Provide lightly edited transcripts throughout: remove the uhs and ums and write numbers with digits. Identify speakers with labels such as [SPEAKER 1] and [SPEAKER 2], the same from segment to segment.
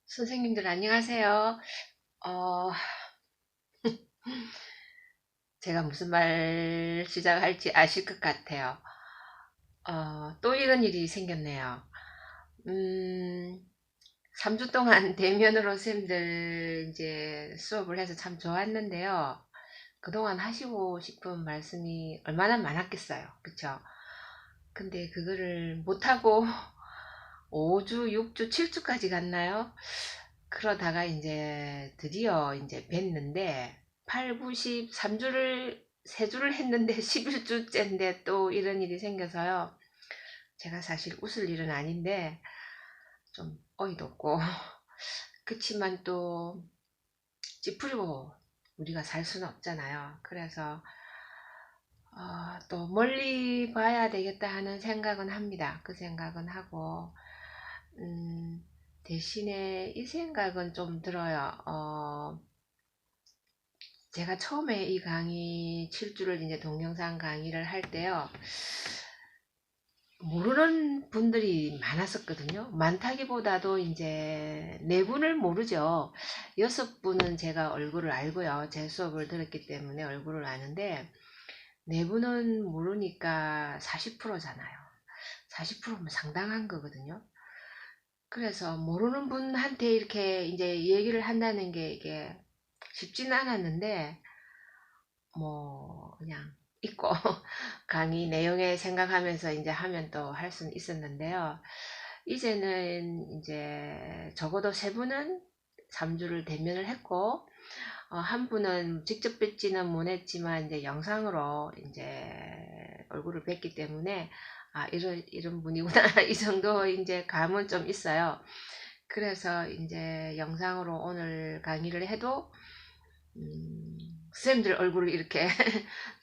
[SPEAKER 1] 선생님들 안녕하세요. 어, 제가 무슨 말 시작할지 아실 것 같아요. 또 이런 일이 생겼네요. 음, 3주 동안 대면으로 쌤들 이제 수업을 해서 참 좋았는데요. 그동안 하시고 싶은 말씀이 얼마나 많았겠어요. 그쵸? 근데 그거를 못하고 5주, 6주, 7주까지 갔나요? 그러다가 이제 드디어 이제 뵀는데 8, 9, 10, 3주를 3주를 했는데 11주째인데 또 이런 일이 생겨서요. 제가 사실 웃을 일은 아닌데 좀 어이도 없고 그치만 또 찌푸리고 우리가 살 수는 없잖아요. 그래서 또 멀리 봐야 되겠다 하는 생각은 합니다. 그 생각은 하고 음, 대신에 이 생각은 좀 들어요. 제가 처음에 이 강의 7주를 이제 동영상 강의를 할 때요. 모르는 분들이 많았었거든요. 많다기보다도 이제 네 분을 모르죠. 여섯 분은 제가 얼굴을 알고요. 제 수업을 들었기 때문에 얼굴을 아는데 네 분은 모르니까 40%잖아요. 40%면 상당한 거거든요. 그래서 모르는 분한테 이렇게 이제 얘기를 한다는 게 이게 쉽지는 않았는데 그냥 있고 강의 내용에 생각하면서 이제 하면 또 할 수는 있었는데요. 이제는 이제 적어도 세 분은 3주를 대면을 했고 한 분은 직접 뵙지는 못했지만 이제 영상으로 이제 얼굴을 뵙기 때문에 이런 분이구나 이 정도 이제 감은 좀 있어요. 그래서 이제 영상으로 오늘 강의를 해도 쌤들 얼굴을 이렇게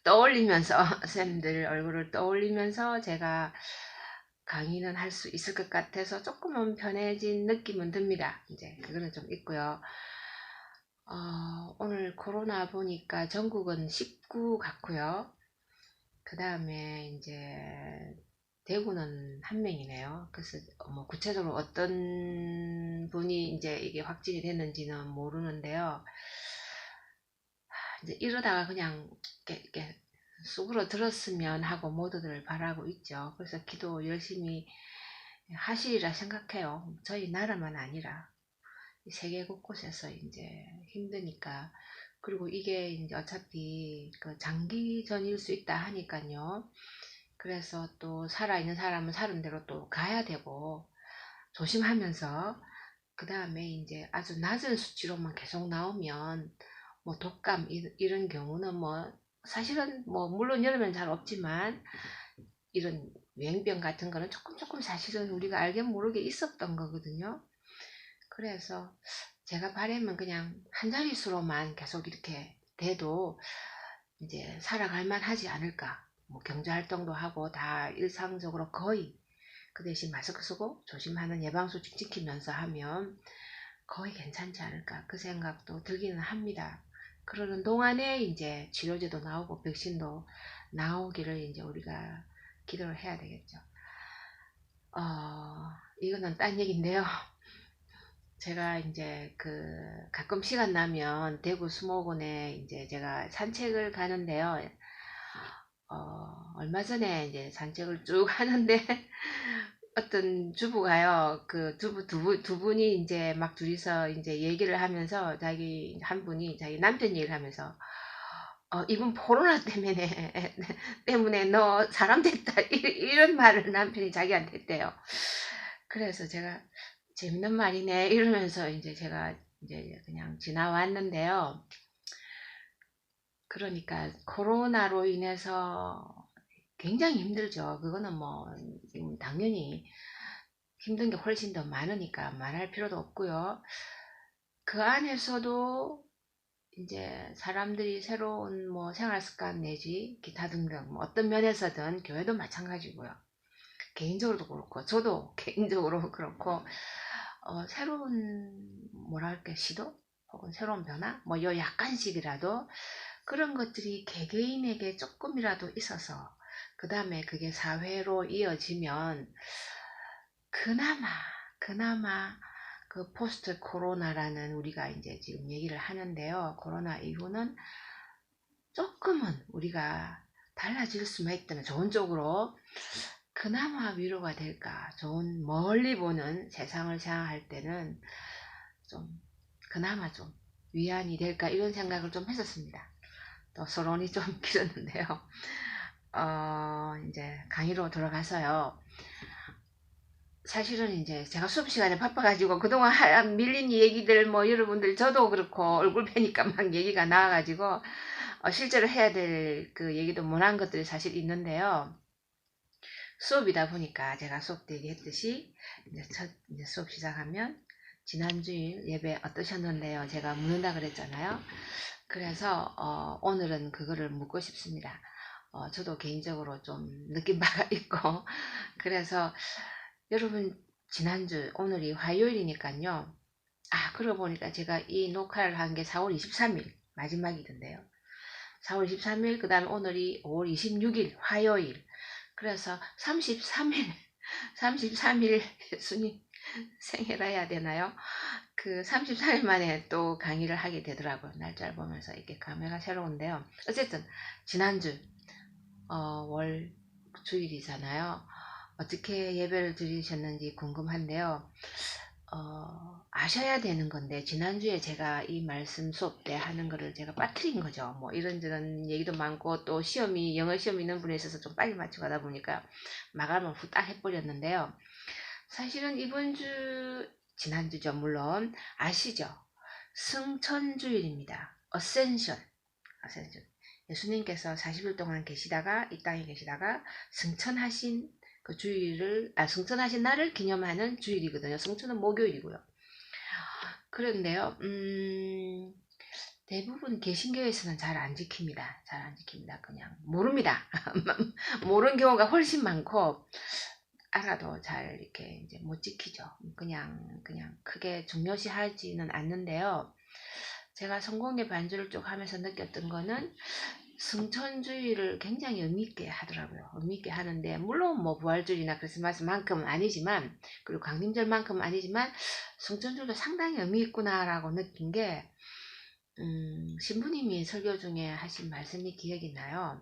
[SPEAKER 1] 떠올리면서 쌤들 얼굴을 떠올리면서 제가 강의는 할 수 있을 것 같아서 조금은 편해진 느낌은 듭니다. 이제 그거는 좀 있고요. 오늘 코로나 보니까 전국은 19 같고요. 그 다음에 이제 대구는 한 명이네요. 그래서 뭐 구체적으로 어떤 분이 이제 이게 확진이 됐는지는 모르는데요. 이제 이러다가 그냥 이렇게 쑥으로 들었으면 하고 모두들 바라고 있죠. 그래서 기도 열심히 하시리라 생각해요. 저희 나라만 아니라 세계 곳곳에서 이제 힘드니까. 그리고 이게 이제 어차피 그 장기전일 수 있다 하니까요. 그래서 또 살아있는 사람은 사는 대로 또 가야 되고 조심하면서 그 다음에 이제 아주 낮은 수치로만 계속 나오면 뭐 독감 이런 경우는 뭐 사실은 뭐 물론 여름엔 잘 없지만 이런 유행병 같은 거는 조금 사실은 우리가 알게 모르게 있었던 거거든요. 그래서 제가 바라면 그냥 한 자릿수로만 계속 이렇게 돼도 이제 살아갈 만하지 않을까. 뭐 경제활동도 하고 다 일상적으로 거의 그 대신 마스크 쓰고 조심하는 예방수칙 지키면서 하면 거의 괜찮지 않을까 그 생각도 들기는 합니다. 그러는 동안에 이제 치료제도 나오고 백신도 나오기를 이제 우리가 기도를 해야 되겠죠. 이거는 딴 얘기인데요. 제가 이제 가끔 시간 나면 대구 수목원에 이제 제가 산책을 가는데요. 얼마 전에 이제 산책을 쭉 하는데 어떤 주부가요, 두 분이 이제 막 둘이서 이제 얘기를 하면서 한 분이 자기 남편 얘기를 하면서, 이분 코로나 때문에, 때문에 너 사람 됐다. 이런 말을 남편이 자기한테 했대요. 그래서 제가 재밌는 말이네. 이러면서 이제 제가 이제 그냥 지나왔는데요. 그러니까 코로나로 인해서 굉장히 힘들죠. 그거는 뭐, 지금 당연히 힘든 게 훨씬 더 많으니까 말할 필요도 없고요. 그 안에서도 이제 사람들이 새로운 뭐 생활 습관 내지 기타 등등 뭐 어떤 면에서든 교회도 마찬가지고요. 개인적으로도 그렇고 저도 개인적으로 그렇고 새로운 뭐랄까 시도 혹은 새로운 변화 뭐 요 약간씩이라도 그런 것들이 개개인에게 조금이라도 있어서 그 다음에 그게 사회로 이어지면 그나마 그 포스트 코로나라는 우리가 이제 지금 얘기를 하는데요. 코로나 이후는 조금은 우리가 달라질 수만 있다면 좋은 쪽으로 그나마 위로가 될까. 좋은 멀리 보는 세상을 생각할 때는 좀 그나마 좀 위안이 될까 이런 생각을 좀 했었습니다. 또 서론이 좀 길었는데요. 이제 강의로 들어가서요. 사실은 이제 제가 수업 시간에 바빠가지고 그동안 밀린 얘기들 뭐 여러분들 저도 그렇고 얼굴 뵈니까 막 얘기가 나와가지고 실제로 해야 될 그 얘기도 못한 것들이 사실 있는데요. 수업이다 보니까 제가 수업 때 얘기했듯이 이제 수업 시작하면 지난주일 예배 어떠셨는데요? 제가 묻는다 그랬잖아요. 그래서 오늘은 그거를 묻고 싶습니다. 저도 개인적으로 좀 느낀 바가 있고 그래서 여러분 지난주 오늘이 화요일이니까요. 그러고 보니까 제가 이 녹화를 한 게 4월 23일 마지막이던데요. 4월 23일 그 다음에 오늘이 5월 26일 화요일 그래서 33일 예수님 생일라 해야 되나요? 그 33일 만에 또 강의를 하게 되더라고요. 날짜를 보면서 이렇게 감회가 새로운데요. 어쨌든 지난주 월 주일이잖아요. 어떻게 예배를 드리셨는지 궁금한데요. 아셔야 되는 건데 지난주에 제가 이 말씀 수업 때 하는 거를 제가 빠뜨린 거죠. 뭐 이런저런 얘기도 많고 또 시험이 영어 시험 있는 분에 있어서 좀 빨리 맞추고 하다 보니까 마감을 후딱 해버렸는데요. 사실은 이번 주 지난주죠. 물론 아시죠? 승천주일입니다. 어센션 예수님께서 40일 동안 계시다가 이 땅에 계시다가 승천하신 그 주일을 승천하신 날을 기념하는 주일이거든요. 승천은 목요일이고요. 그런데요, 대부분 개신교에서는 잘 안 지킵니다. 잘 안 지킵니다. 그냥 모릅니다. 모르는 경우가 훨씬 많고 알아도 잘 이렇게 이제 못 지키죠. 그냥 크게 중요시하지는 않는데요. 제가 성공의 반주를 쭉 하면서 느꼈던 거는 승천주의를 굉장히 의미있게 하더라고요. 의미있게 하는데 물론 뭐 부활주일이나 크리스마스만큼은 아니지만 그리고 강림절만큼은 아니지만 승천주일도 상당히 의미있구나 라고 느낀 게 신부님이 설교 중에 하신 말씀이 기억이 나요.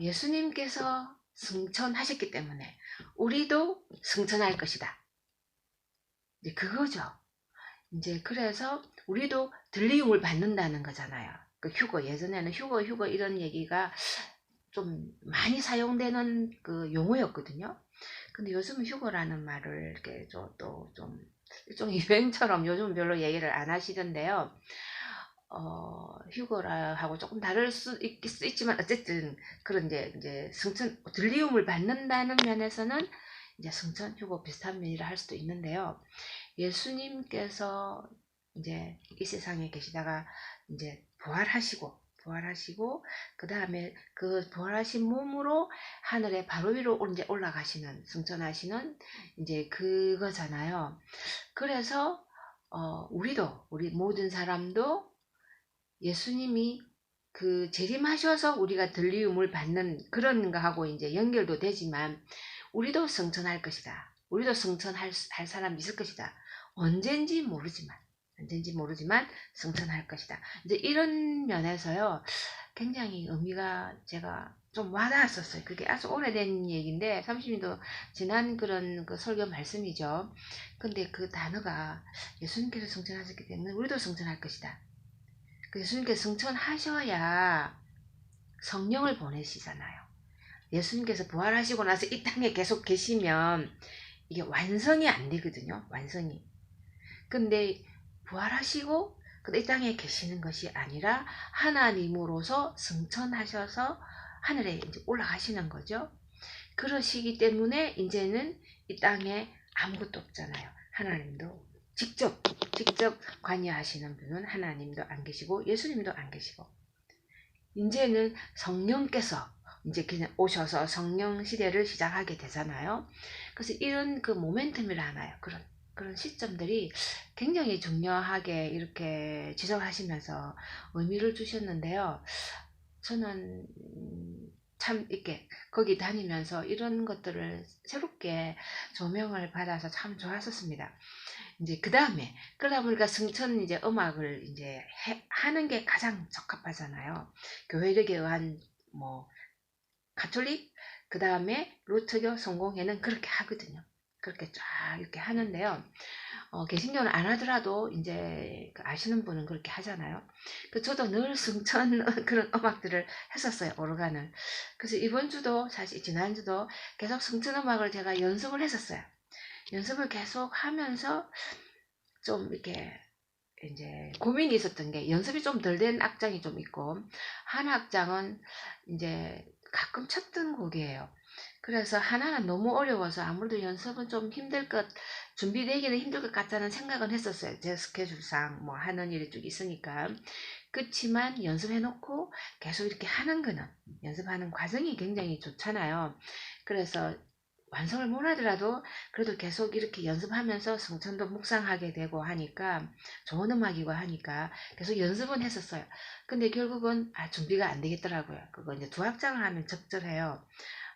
[SPEAKER 1] 예수님께서 승천하셨기 때문에 우리도 승천할 것이다. 이제 그거죠. 이제 그래서 우리도 들리움을 받는다는 거잖아요. 그 휴거 예전에는 휴거 이런 얘기가 좀 많이 사용되는 그 용어였거든요. 근데 요즘은 휴거라는 말을 이렇게 또 좀 일종의 유행처럼 요즘 별로 얘기를 안 하시던데요. 휴거라 하고 조금 다를 수 있지만 어쨌든 그런 이제 승천 들리움을 받는다는 면에서는 이제 승천 휴거 비슷한 면이라 할 수도 있는데요. 예수님께서 이제 이 세상에 계시다가 이제 부활하시고 그 다음에 그 부활하신 몸으로 하늘에 바로 위로 이제 올라가시는 승천하시는 이제 그거잖아요. 그래서 우리 모든 사람도 예수님이 그 재림하셔서 우리가 들리움을 받는 그런 거하고 이제 연결도 되지만 우리도 승천할 것이다. 우리도 승천할 사람이 있을 것이다. 언젠지 모르지만 승천할 것이다. 이제 이런 면에서요. 굉장히 의미가 제가 좀 와닿았었어요. 그게 아주 오래된 얘기인데 30년도 지난 그런 그 설교 말씀이죠. 근데 그 단어가 예수님께서 승천하셨기 때문에 우리도 승천할 것이다. 예수님께서 승천하셔야 성령을 보내시잖아요. 예수님께서 부활하시고 나서 이 땅에 계속 계시면 이게 완성이 안 되거든요. 완성이. 근데 부활하시고 이 땅에 계시는 것이 아니라 하나님으로서 승천하셔서 하늘에 이제 올라가시는 거죠. 그러시기 때문에 이제는 이 땅에 아무것도 없잖아요. 하나님도 직접 관여하시는 분은 하나님도 안 계시고 예수님도 안 계시고 이제는 성령께서 이제 그냥 오셔서 성령 시대를 시작하게 되잖아요. 그래서 이런 그 모멘텀이라 하나요. 그런 시점들이 굉장히 중요하게 이렇게 지적하시면서 의미를 주셨는데요. 저는 참 이렇게 거기 다니면서 이런 것들을 새롭게 조명을 받아서 참 좋았었습니다. 이제 그러다 보니까 승천 이제 음악을 이제 하는 게 가장 적합하잖아요. 교회력에 의한 뭐 가톨릭, 그 다음에 루터교, 성공회는 그렇게 하거든요. 그렇게 쫙 이렇게 하는데요. 개신교는 안 하더라도 이제 아시는 분은 그렇게 하잖아요. 저도 늘 승천 그런 음악들을 했었어요. 오르간을. 그래서 이번 주도 사실 지난주도 계속 승천 음악을 제가 연습을 했었어요. 연습을 계속 하면서 좀 이렇게 이제 고민이 있었던 게 연습이 좀 덜 된 악장이 좀 있고 한 악장은 이제 가끔 쳤던 곡이에요. 그래서 하나는 너무 어려워서 아무래도 연습은 좀 힘들 것, 준비되기는 힘들 것 같다는 생각은 했었어요. 제 스케줄상 뭐 하는 일이 쭉 있으니까. 그렇지만 연습해놓고 계속 이렇게 하는 거는 연습하는 과정이 굉장히 좋잖아요. 그래서 완성을 못하더라도 그래도 계속 이렇게 연습하면서 성천도 묵상하게 되고 하니까 좋은 음악이고 하니까 계속 연습은 했었어요. 근데 결국은 준비가 안 되겠더라고요. 그거 이제 두 악장을 하면 적절해요.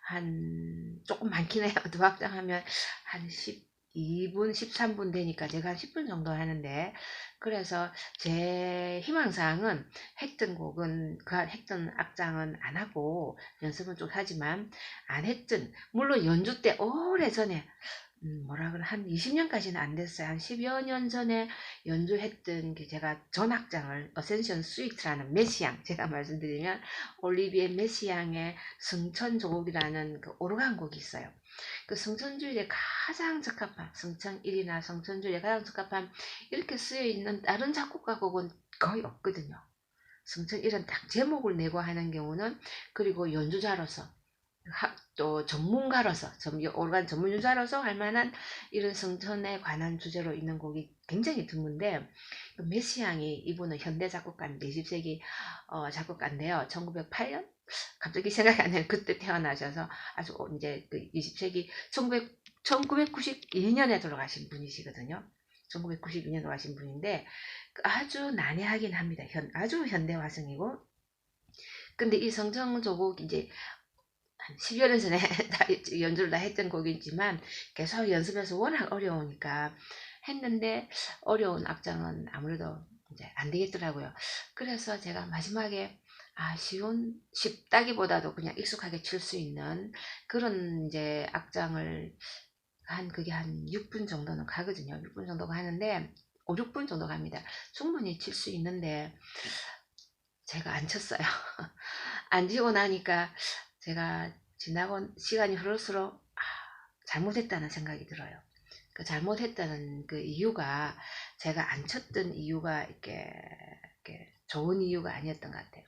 [SPEAKER 1] 한 조금 많긴 해요. 두 악장 하면 한 12분, 13분 되니까 제가 한 10분 정도 하는데 그래서 제 희망사항은 했던 곡은 했던 악장은 안 하고 연습은 좀 하지만 안 했던 물론 연주 때 오래전에 뭐라 그래 한 20년까지는 안 됐어요. 한 10여 년 전에 연주했던 게 제가 전악장을 어센션 스위트라는 메시앙 제가 말씀드리면 올리비에 메시앙의 승천조곡이라는 그 오르간 곡이 있어요. 그 성천주일에 가장 적합한 성천1이나 성천주일에 가장 적합한 이렇게 쓰여 있는 다른 작곡가 곡은 거의 없거든요. 성천1은 딱 제목을 내고 하는 경우는 그리고 연주자로서 또 전문가로서 오르간 전문유자로서 할 만한 이런 성천에 관한 주제로 있는 곡이 굉장히 드문데 메시앙이 이분은 현대 작곡가인데 20세기 작곡가인데요. 1908년 갑자기 생각이 안 나요. 그때 태어나셔서 아주 이제 그 20세기 1992년에 돌아가신 분이시거든요. 1992년 돌아가신 분인데 아주 난해하긴 합니다. 아주 현대화성이고 근데 이 성천조곡 이제 한 10여 년 전에 연주를 다 했던 곡이지만 계속 연습해서 워낙 어려우니까 했는데 어려운 악장은 아무래도 이제 안 되겠더라고요. 그래서 제가 마지막에 쉽다기보다도 그냥 익숙하게 칠 수 있는 그런 이제 악장을 그게 한 6분 정도는 가거든요. 6분 정도가 하는데 5, 6분 정도 갑니다. 충분히 칠 수 있는데 제가 안 쳤어요. 안 치고 나니까 제가 지나고 시간이 흐를수록 잘못했다는 생각이 들어요. 그 잘못했다는 그 이유가 제가 안 쳤던 이유가 이렇게 좋은 이유가 아니었던 것 같아요.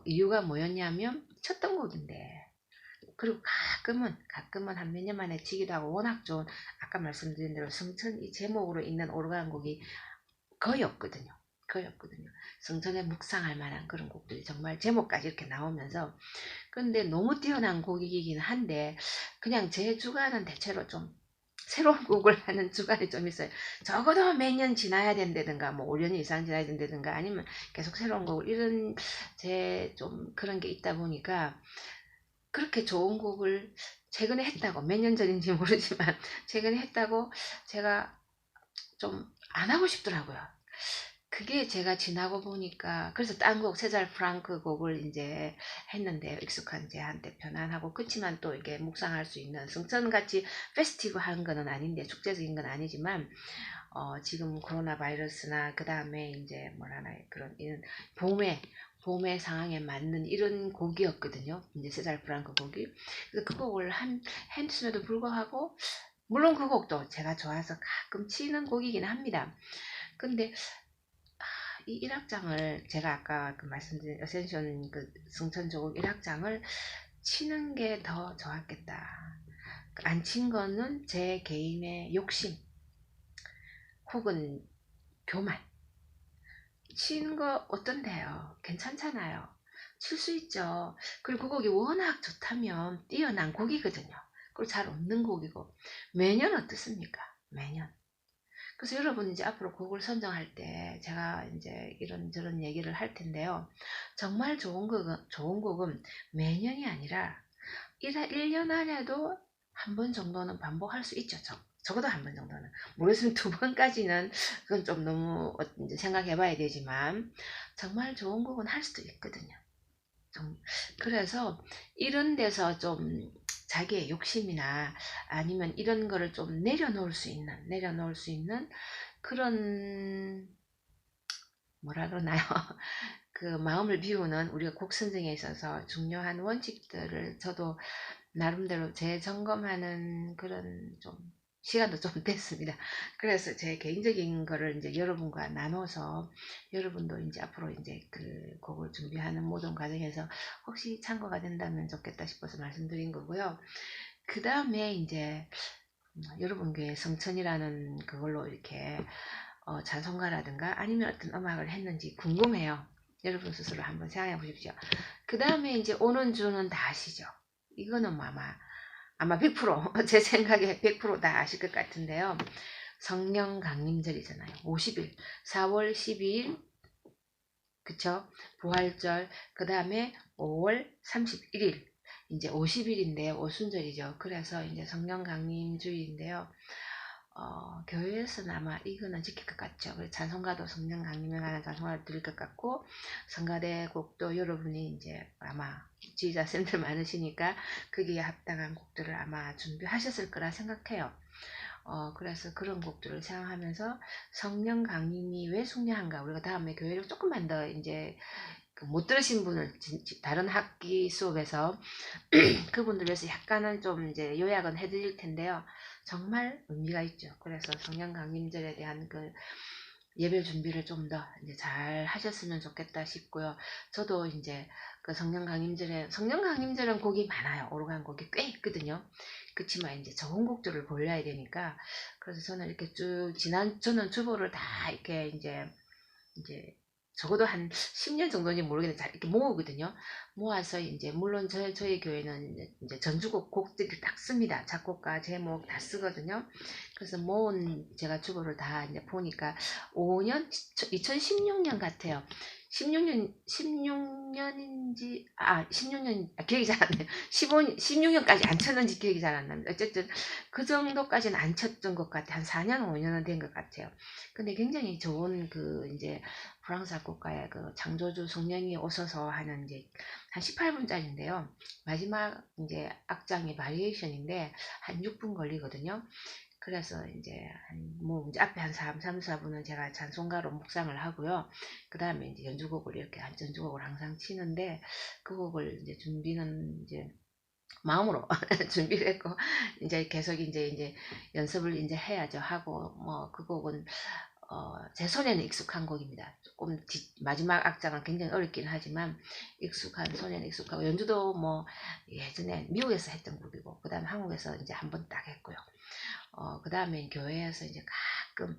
[SPEAKER 1] 이유가 뭐였냐면 쳤던 곡인데 그리고 가끔은 한 몇 년 만에 치기도 하고 워낙 좋은 아까 말씀드린 대로 성천 이 제목으로 있는 오르간 곡이 거의 없거든요. 거의 없거든요. 성천에 묵상할 만한 그런 곡들이 정말 제목까지 이렇게 나오면서 근데 너무 뛰어난 곡이긴 한데 그냥 제 주관은 대체로 좀 새로운 곡을 하는 주관이 좀 있어요. 적어도 몇 년 지나야 된다든가 뭐 5년 이상 지나야 된다든가 아니면 계속 새로운 곡을 이런 제 좀 그런 게 있다 보니까 그렇게 좋은 곡을 최근에 했다고 몇 년 전인지 모르지만 최근에 했다고 제가 좀 안 하고 싶더라고요. 그게 제가 지나고 보니까 그래서 딴 곡 세잘 프랑크 곡을 이제 했는데요. 익숙한 제한테 편안하고 그렇지만 또 이게 묵상할 수 있는 승천같이 페스티브 한 거는 아닌데 축제적인 건 아니지만 지금 코로나 바이러스나 그 다음에 이제 뭐라나 그런 이런 봄의 상황에 맞는 이런 곡이었거든요. 이제 세잘 프랑크 곡이. 그래서 그 곡을 했음에도 불구하고 물론 그 곡도 제가 좋아서 가끔 치는 곡이긴 합니다. 근데 이 1악장을 제가 아까 그 말씀드린 어센션 그 승천조곡 1악장을 치는 게 더 좋았겠다. 안 친 거는 제 개인의 욕심 혹은 교만. 치는 거 어떤데요? 괜찮잖아요. 칠 수 있죠. 그리고 그 곡이 워낙 좋다면 뛰어난 곡이거든요. 그리고 잘 없는 곡이고 매년 어떻습니까? 매년. 그래서 여러분 이제 앞으로 곡을 선정할 때 제가 이제 이런저런 얘기를 할 텐데요. 정말 좋은 곡은 매년이 아니라 1년 안에도 한 번 정도는 반복할 수 있죠. 적어도 한 번 정도는. 모르겠으면 두 번까지는 그건 좀 너무 이제 생각해 봐야 되지만 정말 좋은 곡은 할 수도 있거든요. 그래서 이런 데서 좀 자기의 욕심이나 아니면 이런 거를 좀 내려놓을 수 있는 그런 뭐라 그러나요? 그 마음을 비우는 우리가 곡 선정에 있어서 중요한 원칙들을 저도 나름대로 재점검하는 그런 좀 시간도 좀 됐습니다. 그래서 제 개인적인 거를 이제 여러분과 나눠서 여러분도 이제 앞으로 이제 그 곡을 준비하는 모든 과정에서 혹시 참고가 된다면 좋겠다 싶어서 말씀드린 거고요. 그 다음에 이제 여러분 교회 성천이라는 그걸로 이렇게 찬송가라든가 아니면 어떤 음악을 했는지 궁금해요. 여러분 스스로 한번 생각해 보십시오. 그 다음에 이제 오는 주는 다 아시죠? 이거는 뭐 아마 100%제 생각에 100%다 아실 것 같은데요. 성령 강림절이잖아요. 50일 4월 12일 그쵸? 부활절 그 다음에 5월 31일 이제 50일인데 오순절이죠. 그래서 이제 성령 강림주일인데요. 교회에서는 아마 이거는 지킬 것 같죠. 그래서 찬송가도 성령 강림에 관한 찬송가를 드릴 것 같고, 성가대 곡도 여러분이 이제 아마 지휘자쌤들 많으시니까 거기에 합당한 곡들을 아마 준비하셨을 거라 생각해요. 그래서 그런 곡들을 생각하면서 성령 강림이 왜 중요한가, 우리가 다음에 교회를 조금만 더 이제 못 들으신 분을 다른 학기 수업에서 그분들 위해서 약간은 좀 이제 요약은 해드릴 텐데요. 정말 의미가 있죠. 그래서 성령 강림절에 대한 그 예배 준비를 좀 더 이제 잘 하셨으면 좋겠다 싶고요. 저도 이제 그 성령 강림절은 곡이 많아요. 오르간 곡이 꽤 있거든요. 그치만 이제 좋은 곡들을 골라야 되니까, 그래서 저는 이렇게 쭉 저는 주보를 다 이렇게 이제 적어도 한 10년 정도인지 모르겠는데 잘 이렇게 모으거든요. 모아서 이제 물론 저희 교회는 이제 전주곡 곡들이 딱 씁니다. 작곡가 제목 다 쓰거든요. 그래서 모은 제가 주보를 다 이제 보니까 5년 2016년 같아요. 16년인지 16년 기억이 잘 안 나요. 16년까지 안 쳤는지 기억이 잘 안 납니다. 어쨌든 그 정도까지는 안 쳤던 것 같아요. 한 4년 5년은 된 것 같아요. 근데 굉장히 좋은 그 이제 프랑스 작곡가의 그 창조주 성령이 오셔서 하는 이제 한 18분짜리인데요. 마지막 이제 악장이 바리에이션인데 한 6분 걸리거든요. 그래서 이제 이제 앞에 한 3, 4분은 제가 찬송가로 묵상을 하고요. 그 다음에 이제 연주곡을 이렇게 한 연주곡을 항상 치는데, 그 곡을 이제 준비는 이제 마음으로 준비를 했고, 이제 계속 이제 연습을 이제 해야죠. 하고, 뭐, 그 곡은 제 손에는 익숙한 곡입니다. 조금 마지막 악장은 굉장히 어렵긴 하지만 손에는 익숙하고, 연주도 뭐 예전에 미국에서 했던 곡이고, 그 다음에 한국에서 이제 한 번 딱 했고요. 그 다음에 교회에서 이제 가끔,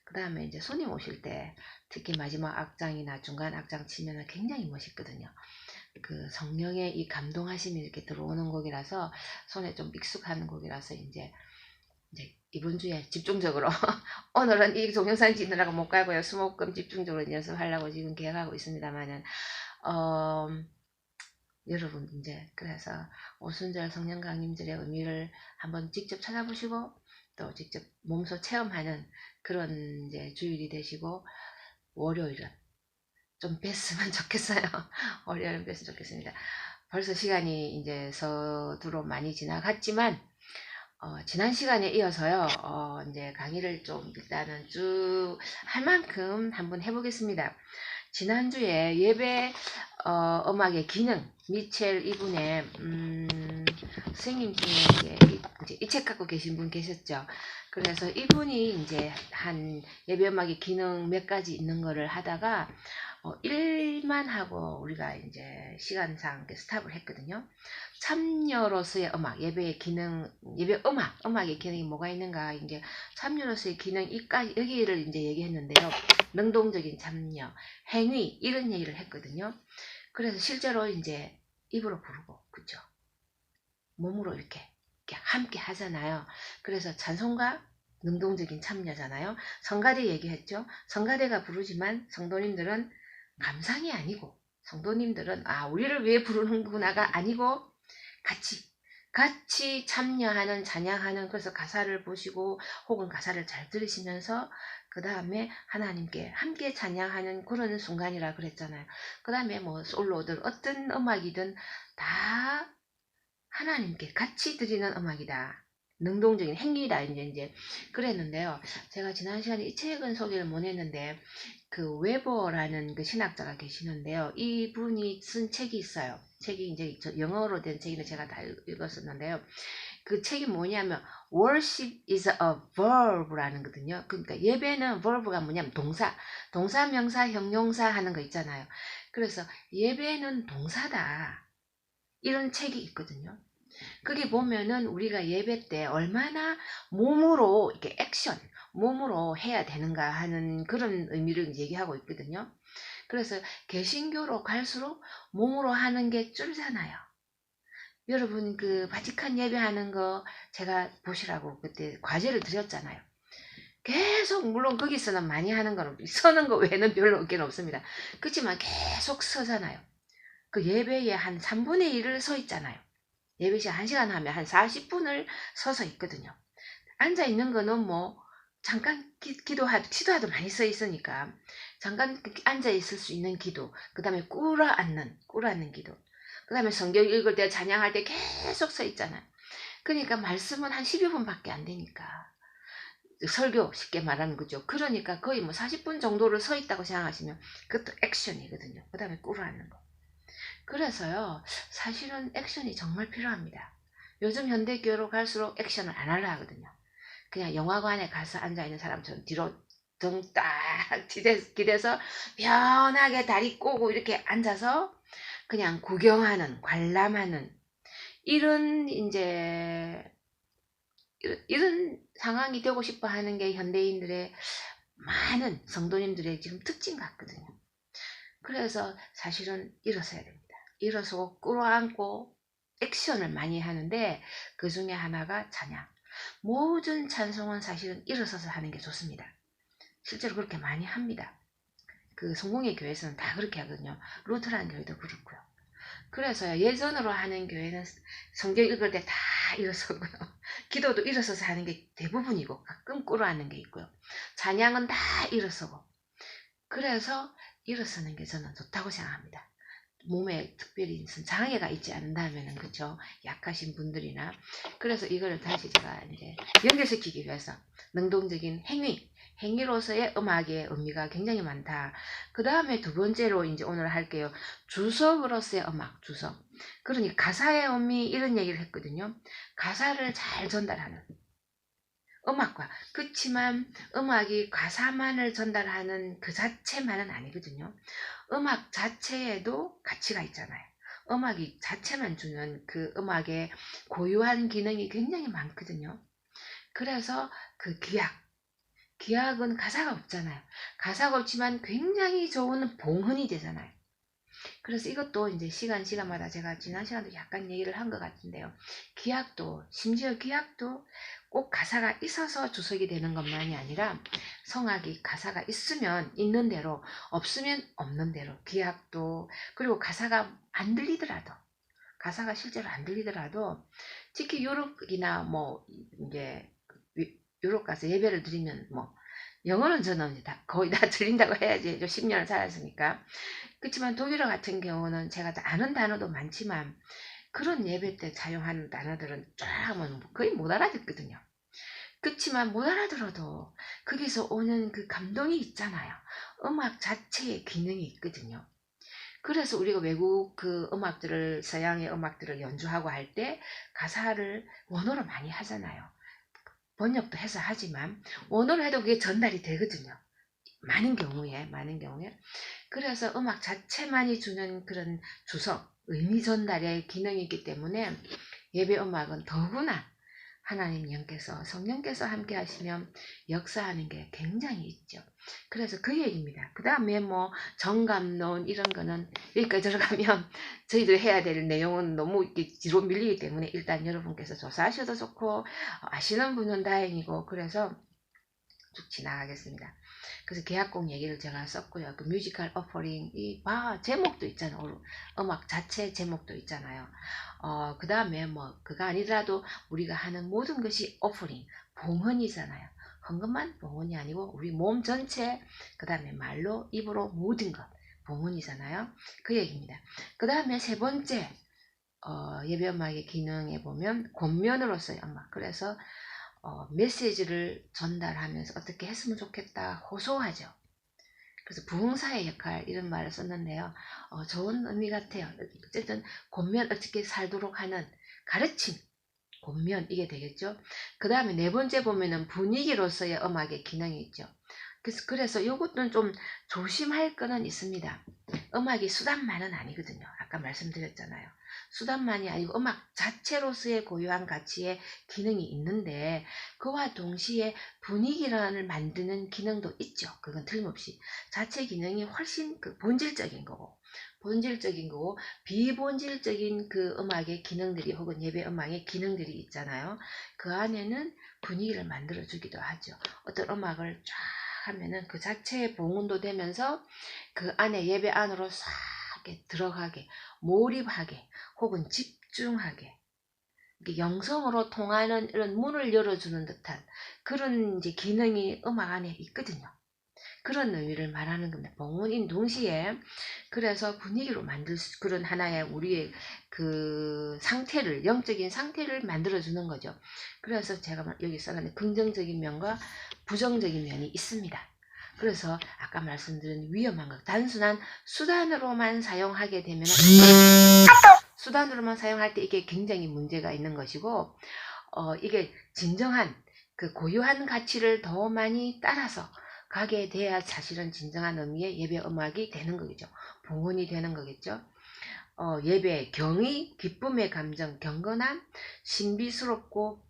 [SPEAKER 1] 그 다음에 이제 손님 오실 때 특히 마지막 악장이나 중간 악장 치면은 굉장히 멋있거든요. 그 성령의 이 감동하심이 이렇게 들어오는 곡이라서 손에 좀 익숙한 곡이라서 이제 이번 주에 집중적으로 오늘은 이 동영상 찍느라고 못 가고요. 수목금 집중적으로 연습하려고 지금 계획하고 있습니다만은 여러분 이제 그래서 오순절 성령 강림절의 의미를 한번 직접 찾아보시고 또 직접 몸소 체험하는 그런 이제 주일이 되시고, 월요일은 좀 뵀으면 좋겠어요. 월요일은 뵀으면 좋겠습니다. 벌써 시간이 이제 서두로 많이 지나갔지만 지난 시간에 이어서요, 이제 강의를 좀 일단은 쭉 할 만큼 한번 해보겠습니다. 지난주에 예배 음악의 기능, 미첼 이분의 선생님 중에 이제 이 책 갖고 계신 분 계셨죠. 그래서 이분이 이제 한 예배 음악의 기능 몇 가지 있는 거를 하다가 일만 하고 우리가 이제 시간상 스탑을 했거든요. 참여로서의 음악, 예배의 기능, 음악의 기능이 뭐가 있는가, 이제 참여로서의 기능, 여기를 이제 얘기했는데요. 능동적인 참여, 행위, 이런 얘기를 했거든요. 그래서 실제로 이제 입으로 부르고, 그쵸? 몸으로 이렇게 함께 하잖아요. 그래서 찬송가, 능동적인 참여잖아요. 성가대 얘기했죠. 성가대가 부르지만 성도님들은 감상이 아니고, 성도님들은 우리를 왜 부르는구나가 아니고 같이 같이 참여하는, 찬양하는, 그래서 가사를 보시고 혹은 가사를 잘 들으시면서 그 다음에 하나님께 함께 찬양하는 그런 순간이라 그랬잖아요. 그 다음에 뭐 솔로든 어떤 음악이든 다 하나님께 같이 드리는 음악이다. 능동적인 행위다. 이제 그랬는데요. 제가 지난 시간에 이 책은 소개를 못 했는데 그 웨버라는 그 신학자가 계시는데요. 이분이 쓴 책이 있어요. 책이 이제 영어로 된 책인데 제가 다 읽었었는데요. 그 책이 뭐냐면 worship is a verb라는 거거든요. 그러니까 예배는 verb가 뭐냐면 동사, 명사, 형용사 하는 거 있잖아요. 그래서 예배는 동사다. 이런 책이 있거든요. 그게 보면은 우리가 예배 때 얼마나 몸으로 이렇게 액션, 몸으로 해야 되는가 하는 그런 의미를 얘기하고 있거든요. 그래서 개신교로 갈수록 몸으로 하는 게 줄잖아요. 여러분 그 바티칸 예배하는 거 제가 보시라고 그때 과제를 드렸잖아요. 계속 물론 거기서는 많이 하는 건 서는 거 외에는 별로 없긴 없습니다. 그렇지만 계속 서잖아요. 그 예배에 한 3분의 1을 서 있잖아요. 예배 시간 1시간 하면 한 40분을 서서 있거든요. 앉아 있는 거는 뭐 잠깐 기도하도 많이 써 있으니까 잠깐 앉아 있을 수 있는 기도, 그 다음에 꿇어앉는 기도, 그 다음에 성경 읽을 때 찬양할 때 계속 서 있잖아요. 그러니까 말씀은 한 12분밖에 안 되니까 설교 쉽게 말하는 거죠. 그러니까 거의 뭐 40분 정도를 서 있다고 생각하시면 그것도 액션이거든요. 그 다음에 꿇어앉는 거. 그래서요, 사실은 액션이 정말 필요합니다. 요즘 현대교로 갈수록 액션을 안 하려 하거든요. 그냥 영화관에 가서 앉아있는 사람처럼 뒤로 등 딱 기대서 편하게 다리 꼬고 이렇게 앉아서 그냥 구경하는, 관람하는 이런 이런 상황이 되고 싶어 하는 게 현대인들의 많은 성도님들의 지금 특징 같거든요. 그래서 사실은 일어서야 됩니다. 일어서고 꿇어앉고 액션을 많이 하는데 그 중에 하나가 찬양. 모든 찬송은 사실은 일어서서 하는 게 좋습니다. 실제로 그렇게 많이 합니다. 그 성공의 교회에서는 다 그렇게 하거든요. 루터라는 교회도 그렇고요. 그래서 예전으로 하는 교회는 성경 읽을 때 다 일어서고요. 기도도 일어서서 하는 게 대부분이고 가끔 꿇어앉는 게 있고요. 찬양은 다 일어서고. 그래서 일어서는 게 저는 좋다고 생각합니다. 몸에 특별히 무슨 장애가 있지 않는다면은, 그쵸? 약하신 분들이나. 그래서 이거를 다시 제가 이제 연결시키기 위해서 능동적인 행위로서의 음악의 의미가 굉장히 많다. 그 다음에 두 번째로 이제 오늘 할게요. 주석으로서의 음악, 주석. 그러니 가사의 의미 이런 얘기를 했거든요. 가사를 잘 전달하는. 음악과. 그렇지만 음악이 가사만을 전달하는 그 자체만은 아니거든요. 음악 자체에도 가치가 있잖아요. 음악이 자체만 주는 그 음악의 고유한 기능이 굉장히 많거든요. 그래서 그 기악은 가사가 없잖아요. 가사가 없지만 굉장히 좋은 봉헌이 되잖아요. 그래서 이것도 이제 시간마다 제가 지난 시간도 약간 얘기를 한 것 같은데요. 심지어 기악도 꼭 가사가 있어서 주석이 되는 것만이 아니라 성악이 가사가 있으면 있는 대로, 없으면 없는 대로, 기악도, 그리고 가사가 실제로 안 들리더라도, 특히 유럽이나 뭐 이제 유럽 가서 예배를 드리면 뭐 영어는 저는 거의 다 들린다고 해야지. 10년을 살았으니까. 그렇지만 독일어 같은 경우는 제가 아는 단어도 많지만 그런 예배 때 사용하는 단어들은 쫙 하면 거의 못 알아듣거든요. 그렇지만 못 알아들어도 거기서 오는 그 감동이 있잖아요. 음악 자체의 기능이 있거든요. 그래서 우리가 외국 그 음악들을, 서양의 음악들을 연주하고 할 때 가사를 원어로 많이 하잖아요. 번역도 해서 하지만 원어로 해도 그게 전달이 되거든요. 많은 경우에. 그래서 음악 자체만이 주는 그런 주석, 의미 전달의 기능이 있기 때문에 예배 음악은 더구나 하나님 영께서, 성령께서 함께 하시면 역사하는 게 굉장히 있죠. 그래서 그 얘기입니다. 그 다음에 뭐 정감론 이런 거는 여기까지 들어가면 저희들 해야 될 내용은 너무 이렇게 뒤로 밀리기 때문에 일단 여러분께서 조사하셔도 좋고 아시는 분은 다행이고, 그래서 쭉 지나가겠습니다. 그래서 계약곡 얘기를 제가 썼고요. 그 뮤지컬 오퍼링, 제목도 있잖아요. 음악 자체 제목도 있잖아요. 그 다음에 뭐, 그거 아니더라도 우리가 하는 모든 것이 오퍼링, 봉헌이잖아요. 헌금만 봉헌이 아니고, 우리 몸 전체, 그 다음에 말로, 입으로 모든 것, 봉헌이잖아요. 그 얘기입니다. 그 다음에 세 번째, 예배음악의 기능에 보면, 권면으로서의 음악. 그래서, 메시지를 전달하면서 어떻게 했으면 좋겠다 호소하죠. 그래서 부흥사의 역할 이런 말을 썼는데요. 좋은 의미 같아요. 어쨌든 권면 어떻게 살도록 하는 가르침, 권면 이게 되겠죠. 그 다음에 네 번째 보면은 분위기로서의 음악의 기능이 있죠. 그래서 이것도 좀 조심할 거는 있습니다. 음악이 수단만은 아니거든요. 아까 말씀드렸잖아요. 수단만이 아니고 음악 자체로서의 고유한 가치의 기능이 있는데 그와 동시에 분위기를 만드는 기능도 있죠. 그건 틀림없이 자체 기능이 훨씬 본질적인 거고 비본질적인 그 음악의 기능들이 혹은 예배 음악의 기능들이 있잖아요. 그 안에는 분위기를 만들어 주기도 하죠. 어떤 음악을 쫙 하면은 그 자체의 봉헌도 되면서 그 안에 예배 안으로 싹 들어가게 몰입하게 혹은 집중하게 영성으로 통하는 이런 문을 열어주는 듯한 그런 이제 기능이 음악 안에 있거든요. 그런 의미를 말하는 겁니다. 봉헌인 동시에 그래서 분위기로 만들 그런 하나의 우리의 그 상태를 영적인 상태를 만들어주는 거죠. 그래서 제가 여기 써놨는데 긍정적인 면과 부정적인 면이 있습니다. 그래서 아까 말씀드린 위험한 것 단순한 수단으로만 사용하게 되면 수단으로만 사용할 때 이게 굉장히 문제가 있는 것이고 이게 진정한 그 고유한 가치를 더 많이 따라서 가게 돼야 사실은 진정한 의미의 예배 음악이 되는 거겠죠. 봉헌이 되는 거겠죠. 예배, 경의, 기쁨의 감정, 경건함, 신비스럽고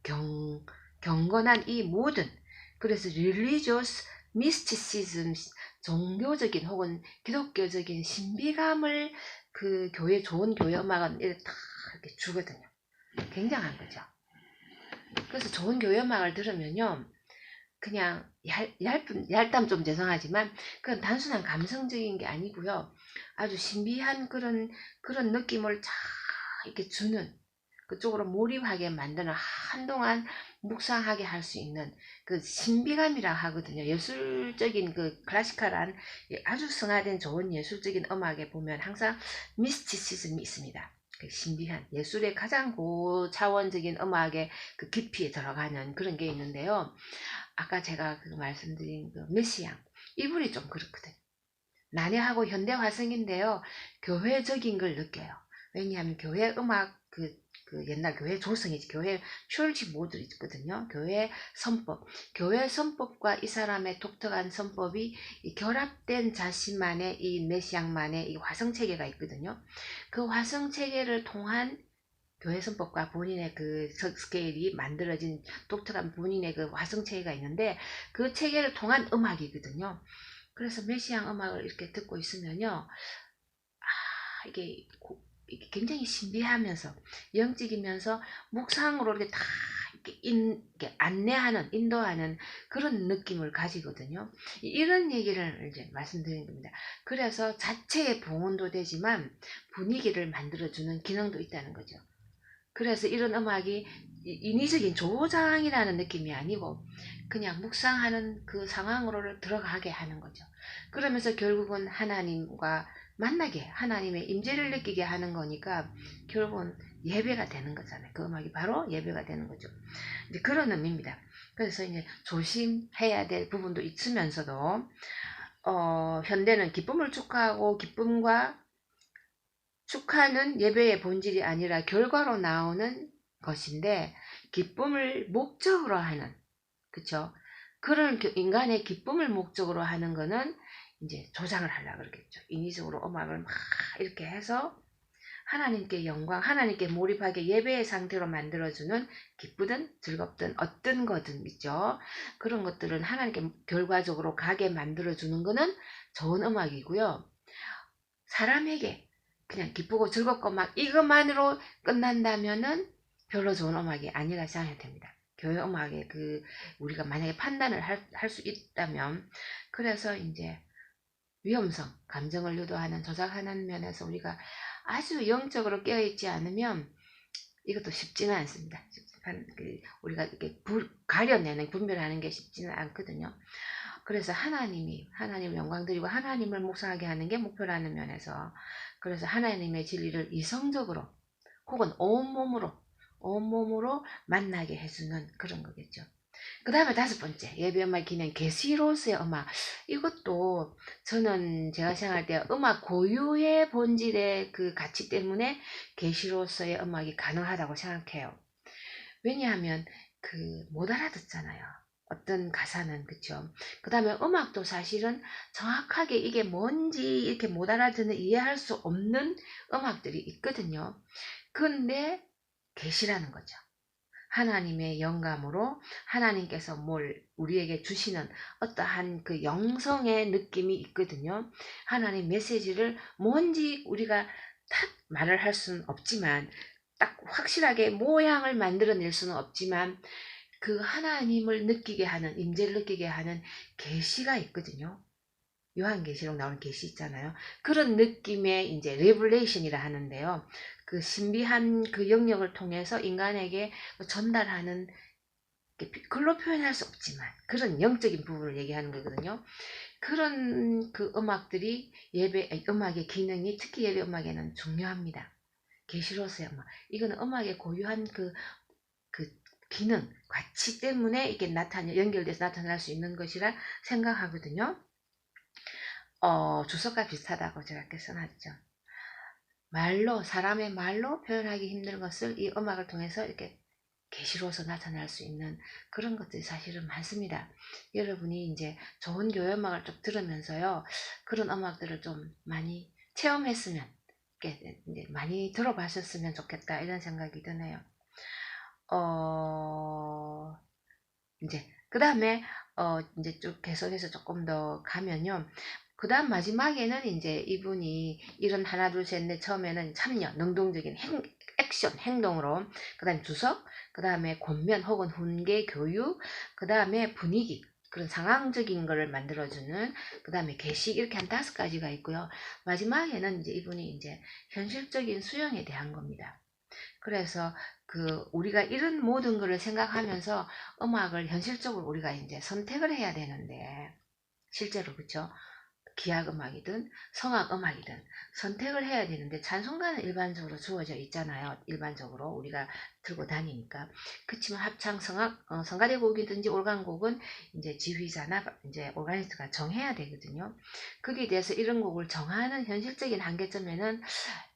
[SPEAKER 1] 경건한 이 모든 그래서 religious mysticism, 종교적인 혹은 기독교적인 신비감을 그 좋은 교회 음악은 이렇게 다 이렇게 주거든요. 굉장한 거죠. 그래서 좋은 교회 음악을 들으면요. 그냥 얇담 좀 죄송하지만 그건 단순한 감성적인 게 아니고요. 아주 신비한 그런 느낌을 쫙 이렇게 주는 그쪽으로 몰입하게 만드는 한동안 묵상하게 할 수 있는 그 신비감이라 하거든요. 예술적인 그 클래시컬한 아주 성화된 좋은 예술적인 음악에 보면 항상 미스티시즘이 있습니다. 그 신비한 예술의 가장 고차원적인 음악의 그 깊이에 들어가는 그런 게 있는데요. 아까 제가 그 말씀드린 그 메시앙 이분이 좀 그렇거든요. 난해하고 현대 화성인데요. 교회적인 걸 느껴요. 왜냐하면 교회 음악 그 옛날 교회 조성이지 교회 츄얼치 모드 있거든요. 교회 선법과 이 사람의 독특한 선법이 결합된 자신만의 이 메시앙만의 이 화성 체계가 있거든요. 그 화성 체계를 통한 교회 선법과 본인의 그 스케일이 만들어진 독특한 본인의 그 화성 체계가 있는데 그 체계를 통한 음악이거든요. 그래서 메시앙 음악을 이렇게 듣고 있으면요. 이게 굉장히 신비하면서 영적이면서 묵상으로 이렇게 다 이렇게 안내하는 인도하는 그런 느낌을 가지거든요. 이런 얘기를 이제 말씀드린 겁니다. 그래서 자체의 봉헌도 되지만 분위기를 만들어주는 기능도 있다는 거죠. 그래서 이런 음악이 인위적인 조장이라는 느낌이 아니고 그냥 묵상하는 그 상황으로 들어가게 하는 거죠. 그러면서 결국은 하나님과 만나게 하나님의 임재를 느끼게 하는 거니까 결국은 예배가 되는 거잖아요. 그 음악이 바로 예배가 되는 거죠. 이제 그런 의미입니다. 그래서 이제 조심해야 될 부분도 있으면서도 현대는 기쁨을 축하하고 기쁨과 축하는 예배의 본질이 아니라 결과로 나오는 것인데 기쁨을 목적으로 하는 그쵸? 그런 인간의 기쁨을 목적으로 하는 거는 이제 조장을 하려고 그러겠죠. 인위적으로 음악을 막 이렇게 해서 하나님께 영광, 하나님께 몰입하게 예배의 상태로 만들어주는 기쁘든 즐겁든 어떤 거든 있죠. 그런 것들은 하나님께 결과적으로 가게 만들어주는 거는 좋은 음악이고요. 사람에게 그냥 기쁘고 즐겁고 막 이것만으로 끝난다면은 별로 좋은 음악이 아니라 생각해야 됩니다. 교회 음악에 우리가 만약에 판단을 할 수 있다면, 그래서 이제 위험성, 감정을 유도하는, 조작하는 면에서 우리가 아주 영적으로 깨어있지 않으면 이것도 쉽지는 않습니다. 우리가 이렇게 가려내는, 분별하는 게 쉽지는 않거든요. 그래서 하나님을 영광 드리고 하나님을 묵상하게 하는 게 목표라는 면에서, 그래서 하나님의 진리를 이성적으로 혹은 온몸으로 만나게 해주는 그런 거겠죠. 그 다음에 5번째, 예배 음악 기능, 계시로서의 음악. 이것도 저는 제가 생각할 때 음악 고유의 본질의 그 가치 때문에 계시로서의 음악이 가능하다고 생각해요. 왜냐하면 못 알아듣잖아요. 어떤 가사는. 그쵸? 그 다음에 음악도 사실은 정확하게 이게 뭔지 이렇게 못 알아듣는, 이해할 수 없는 음악들이 있거든요. 근데 계시라는 거죠. 하나님의 영감으로 하나님께서 뭘 우리에게 주시는 어떠한 그 영성의 느낌이 있거든요. 하나님 메시지를 뭔지 우리가 딱 말을 할 수는 없지만, 딱 확실하게 모양을 만들어낼 수는 없지만, 그 하나님을 느끼게 하는, 임재를 느끼게 하는 계시가 있거든요. 요한계시록 나오는 계시 있잖아요. 그런 느낌의 이제 레블레이션이라 하는데요. 그 신비한 그 영역을 통해서 인간에게 전달하는, 글로 표현할 수 없지만 그런 영적인 부분을 얘기하는 거거든요. 그런 그 음악들이 음악의 기능이 특히 예배 음악에는 중요합니다. 계시로서의 음악. 이거는 음악의 고유한 그 기능, 가치 때문에 이게 연결돼서 나타날 수 있는 것이라 생각하거든요. 주석과 비슷하다고 제가 이렇게 써놨죠. 사람의 말로 표현하기 힘든 것을 이 음악을 통해서 이렇게 계시로서 나타날 수 있는 그런 것들이 사실은 많습니다. 여러분이 이제 좋은 교회 음악을 좀 들으면서요, 그런 음악들을 좀 많이 체험했으면, 이렇게 이제 많이 들어봤었으면 좋겠다, 이런 생각이 드네요. 이제 그 다음에 이제 쭉 계속해서 조금 더 가면요. 그 다음 마지막에는 이제 이분이 이런 하나 둘 셋 넷, 처음에는 참여, 능동적인 액션, 행동으로, 그 다음에 주석, 그 다음에 권면 혹은 훈계, 교육, 그 다음에 분위기, 그런 상황적인 거를 만들어주는, 그 다음에 계시, 이렇게 한 5가지가 있고요. 마지막에는 이제 이분이 이제 현실적인 수용에 대한 겁니다. 그래서 우리가 이런 모든 것을 생각하면서 음악을 현실적으로 우리가 이제 선택을 해야 되는데, 실제로, 그쵸? 기악 음악이든 성악 음악이든 선택을 해야 되는데, 찬송가는 일반적으로 주어져 있잖아요. 일반적으로 우리가 들고 다니니까. 그치만 합창, 성가대곡이든지 올간곡은 이제 지휘자나 이제 오르가니스트가 정해야 되거든요. 거기에 대해서 이런 곡을 정하는 현실적인 한계점에는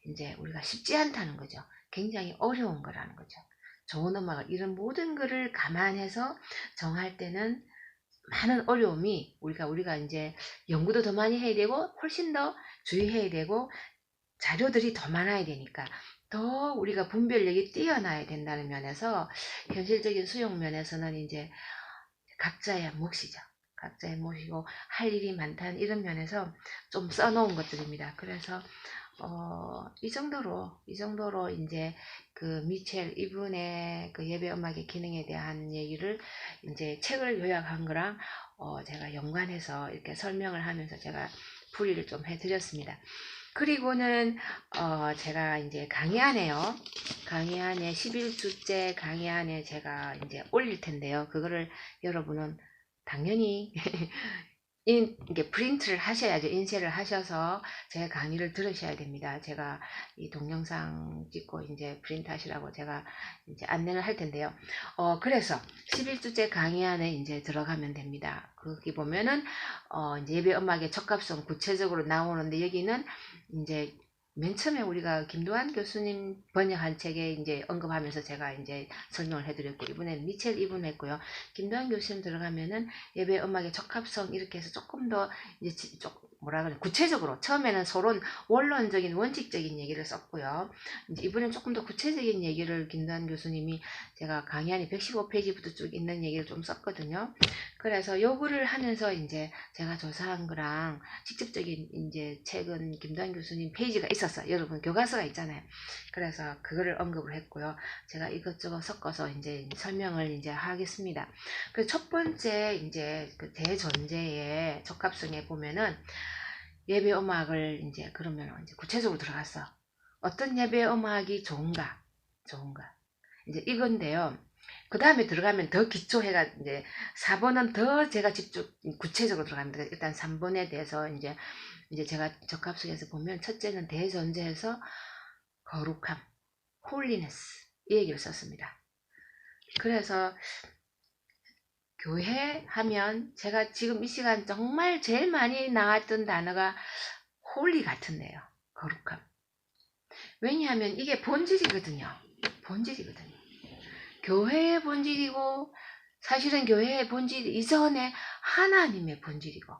[SPEAKER 1] 이제 우리가 쉽지 않다는 거죠. 굉장히 어려운 거라는 거죠. 좋은 음악을, 이런 모든 거를 감안해서 정할 때는 많은 어려움이, 우리가 이제 연구도 더 많이 해야 되고, 훨씬 더 주의해야 되고, 자료들이 더 많아야 되니까 더 우리가 분별력이 뛰어나야 된다는 면에서, 현실적인 수용 면에서는 이제 각자의 몫이죠. 각자의 몫이고 할 일이 많다는 이런 면에서 좀 써놓은 것들입니다. 그래서 이 정도로 이제 미첼 이분의 예배 음악의 기능에 대한 얘기를 이제 책을 요약한 거랑 제가 연관해서 이렇게 설명을 하면서 제가 풀이를 좀 해드렸습니다. 그리고는 제가 이제 강의 안에 11주째 강의 안에 제가 이제 올릴 텐데요. 그거를 여러분은 당연히 이게 프린트를 하셔야죠. 인쇄를 하셔서 제 강의를 들으셔야 됩니다. 제가 이 동영상 찍고 이제 프린트 하시라고 제가 이제 안내를 할 텐데요. 그래서 11주째 강의 안에 이제 들어가면 됩니다. 거기 보면은 이제 예배 음악의 적합성 구체적으로 나오는데, 여기는 이제 맨 처음에 우리가 김도환 교수님 번역한 책에 이제 언급하면서 제가 이제 설명을 해드렸고, 이번에는 미첼 이분 했고요. 김도환 교수님 들어가면은 예배 음악의 적합성, 이렇게 해서 조금 더 이제 뭐라 그래, 구체적으로 처음에는 서론 원론적인 원칙적인 얘기를 썼고요. 이제 이번엔 조금 더 구체적인 얘기를 김도한 교수님이 제가 강의안이 115페이지부터 쭉 있는 얘기를 좀 썼거든요. 그래서 요거를 하면서 이제 제가 조사한 거랑 직접적인 이제 책은 김도한 교수님 페이지가 있었어요. 여러분 교과서가 있잖아요. 그래서 그거를 언급을 했고요. 제가 이것저것 섞어서 이제 설명을 이제 하겠습니다. 그 첫 번째 이제 그 대전제의 적합성에 보면은 예배 음악을 이제 그러면 이제 구체적으로 들어갔어. 어떤 예배 음악이 좋은가? 이제 이건데요. 그 다음에 들어가면 더 기초해가 이제 4번은 더 제가 직접 구체적으로 들어갑니다. 일단 3번에 대해서 이제 제가 적합성에서 보면 첫째는 대전제에서 거룩함, 홀리네스 이 얘기를 썼습니다. 그래서 교회 하면 제가 지금 이 시간 정말 제일 많이 나왔던 단어가 홀리 같은데요. 거룩함. 왜냐하면 이게 본질이거든요. 교회의 본질이고 사실은 교회의 본질 이전에 하나님의 본질이고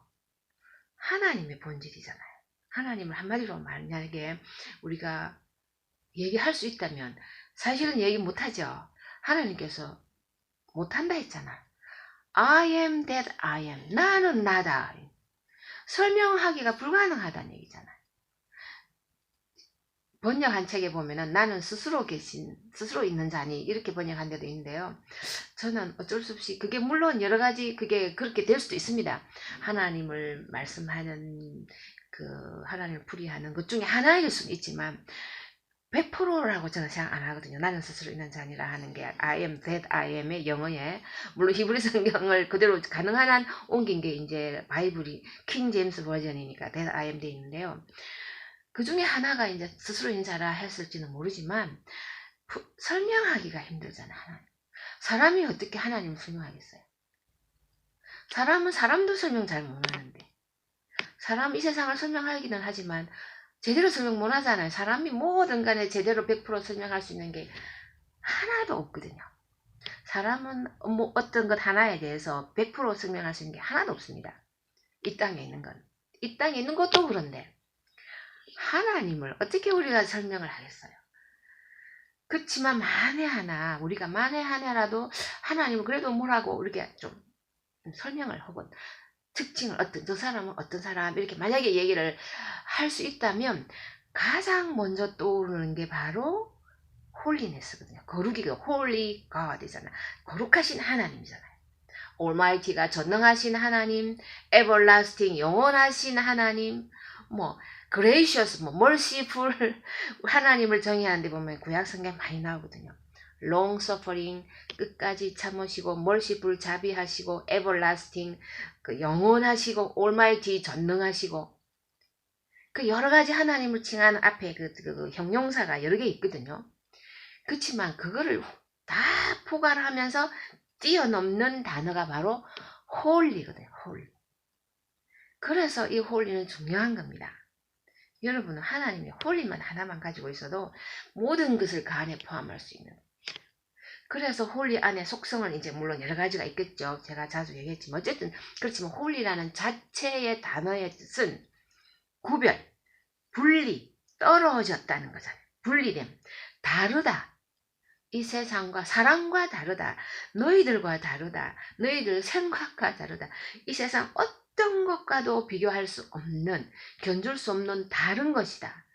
[SPEAKER 1] 하나님의 본질이잖아요. 하나님을 한마디로 만약에 우리가 얘기할 수 있다면 사실은 얘기 못하죠. 하나님께서 못한다 했잖아. I am that I am. 나는 나다. 설명하기가 불가능하다는 얘기잖아요. 번역한 책에 보면은 나는 스스로 있는 자니 이렇게 번역한 데도 있는데요. 저는 어쩔 수 없이 그게 물론 여러 가지 그게 그렇게 될 수도 있습니다. 하나님을 말씀하는 그 하나님을 풀이하는 것 중에 하나일 수는 있지만 100%라고 저는 생각 안 하거든요. 나는 스스로 있는 자니라 하는 게 I am that I am의 영어에 물론 히브리 성경을 그대로 가능한 한 옮긴 게 이제 바이블이 킹 제임스 버전이니까 that I am 돼 있는데요. 그 중에 하나가 이제 스스로 있는 자라 했을지는 모르지만 설명하기가 힘들잖아요. 하나님. 사람이 어떻게 하나님을 설명하겠어요? 사람은 사람도 설명 잘 못하는데 사람 이 세상을 설명하기는 하지만 제대로 설명 못하잖아요. 사람이 뭐든 간에 제대로 100% 설명할 수 있는 게 하나도 없거든요. 사람은 뭐 어떤 것 하나에 대해서 100% 설명할 수 있는 게 하나도 없습니다. 이 땅에 있는 건. 이 땅에 있는 것도 그런데 하나님을 어떻게 우리가 설명을 하겠어요? 그렇지만 우리가 만에 하나라도 하나님을 그래도 뭐라고 이렇게 좀 설명을 혹은 특징을 저 사람은 어떤 사람 이렇게 만약에 얘기를 할 수 있다면 가장 먼저 떠오르는 게 바로 홀리네스거든요. 거룩이가 홀리 God이잖아요. 거룩하신 하나님이잖아요. Almighty가 전능하신 하나님, Everlasting 영원하신 하나님, 뭐 Gracious, 뭐 Merciful 하나님을 정의하는 데 보면 구약 성경 많이 나오거든요. long suffering 끝까지 참으시고 merciful 자비하시고 everlasting 그 영원하시고 almighty 전능하시고 그 여러 가지 하나님을 칭하는 앞에 그 형용사가 여러 개 있거든요. 그렇지만 그거를 다 포괄을 하면서 뛰어넘는 단어가 바로 holy거든요. holy. 그래서 이 holy는 중요한 겁니다. 여러분은 하나님의 홀리만 하나만 가지고 있어도 모든 것을 그 안에 포함할 수 있는. 그래서 홀리 안에 속성은 이제 물론 여러 가지가 있겠죠. 제가 자주 얘기했지만 어쨌든 그렇지만 홀리라는 자체의 단어의 뜻은 구별, 분리, 떨어졌다는 거잖아요. 분리됨, 다르다. 이 세상과 사람과 다르다. 너희들과 다르다. 너희들 생각과 다르다. 이 세상 어떤 것과도 비교할 수 없는, 견줄 수 없는 다른 것이다.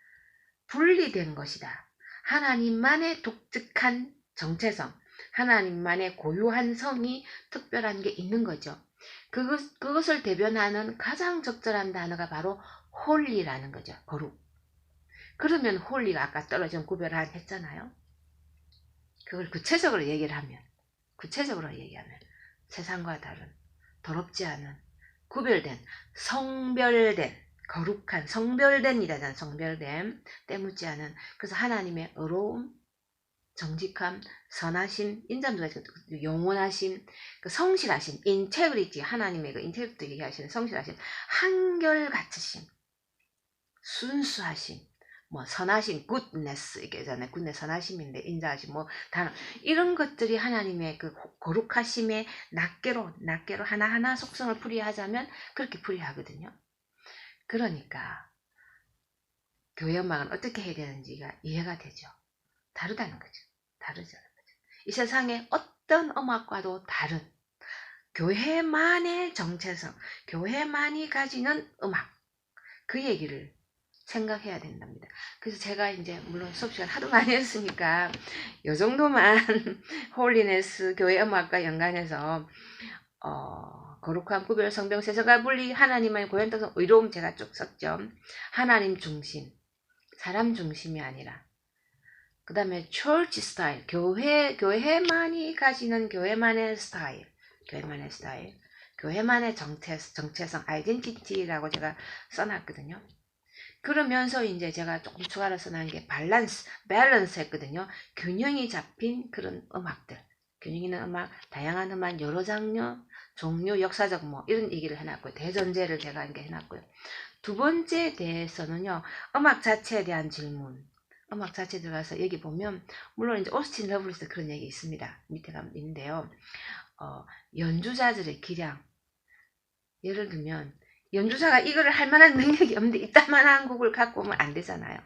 [SPEAKER 1] 분리된 것이다. 하나님만의 독특한 정체성, 하나님만의 고유한 성이 특별한 게 있는 거죠. 그것을 대변하는 가장 적절한 단어가 바로 홀리라는 거죠. 거룩. 그러면 홀리가 아까 떨어진 구별한 했잖아요. 그걸 구체적으로 얘기하면 세상과 다른, 더럽지 않은, 구별된, 성별된, 거룩한, 성별된이라잖아. 성별됨, 때묻지 않은. 그래서 하나님의 의로움, 정직함, 선하심, 인자함도 영원하심, 그 성실하심, integrity, 하나님의 그 integrity 얘기하시는 성실하심, 한결같으심, 순수하심, 뭐 선하심, goodness 이게잖아요. goodness 선하심인데 인자하심 뭐 단어 이런 것들이 하나님의 그 거룩하심의 낱개로 하나하나 속성을 풀이하자면 그렇게 풀이하거든요. 그러니까 교회 음악은 어떻게 해야 되는지가 이해가 되죠. 다르다는 거죠. 다르잖아요. 이 세상에 어떤 음악과도 다른 교회만의 정체성, 교회만이 가지는 음악, 그 얘기를 생각해야 된답니다. 그래서 제가 이제 물론 수업 시간 하도 많이 했으니까 요 정도만 홀리네스 교회 음악과 연관해서 거룩한 구별 성경 세상과 분리 하나님의 고연덕성 의로움 제가 쭉 썼죠. 하나님 중심, 사람 중심이 아니라 그 다음에 church 스타일, 교회만이 가지는 교회만의 스타일, 교회만의 정체성, 아이덴티티라고 제가 써놨거든요. 그러면서 이제 제가 조금 추가로 써놓은 게 밸런스 했거든요. 균형이 잡힌 그런 음악들. 균형 있는 음악, 다양한 음악, 여러 장르, 종류, 역사적 뭐 이런 얘기를 해놨고요. 대전제를 제가 이렇게 해놨고요. 두 번째에 대해서는요. 음악 자체에 대한 질문. 음악 자체 들어가서 얘기 보면 물론 이제 오스틴 러블리스 그런 얘기 있습니다. 밑에 가면 있는데요. 연주자들의 기량. 예를 들면 연주자가 이거를 할 만한 능력이 없는데 이따만한 곡을 갖고 오면 안 되잖아요.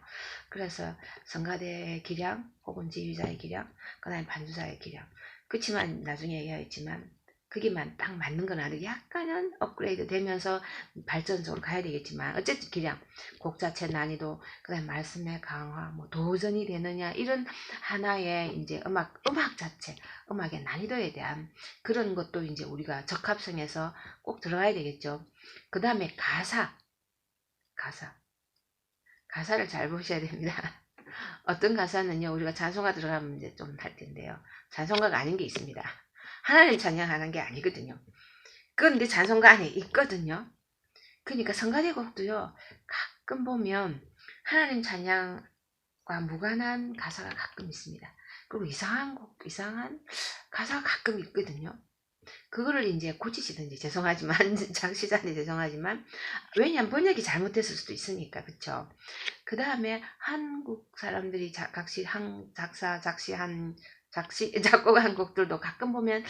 [SPEAKER 1] 그래서 성가대의 기량 혹은 지휘자의 기량 그 다음에 반주자의 기량 그렇지만 나중에 얘기하겠지만 그게만 딱 맞는 건 아니고 약간은 업그레이드 되면서 발전적으로 가야 되겠지만 어쨌든 기량 곡 자체 난이도 그 다음에 말씀의 강화 뭐 도전이 되느냐 이런 하나의 이제 음악 자체 음악의 난이도에 대한 그런 것도 이제 우리가 적합성에서 꼭 들어가야 되겠죠. 그 다음에 가사를 잘 보셔야 됩니다. 어떤 가사는요 우리가 찬송가 들어가면 이제 좀 할 텐데요. 찬송가가 아닌 게 있습니다. 하나님 찬양하는 게 아니거든요. 그런데 찬송가 안에 있거든요. 그러니까 성가대곡도요 가끔 보면 하나님 찬양과 무관한 가사가 가끔 있습니다. 그리고 이상한 가사가 가끔 있거든요. 그거를 이제 고치시든지 죄송하지만 작시자한테 죄송하지만 왜냐면 번역이 잘못됐을 수도 있으니까 그쵸. 그 다음에 한국 사람들이 작곡한 곡들도 가끔 보면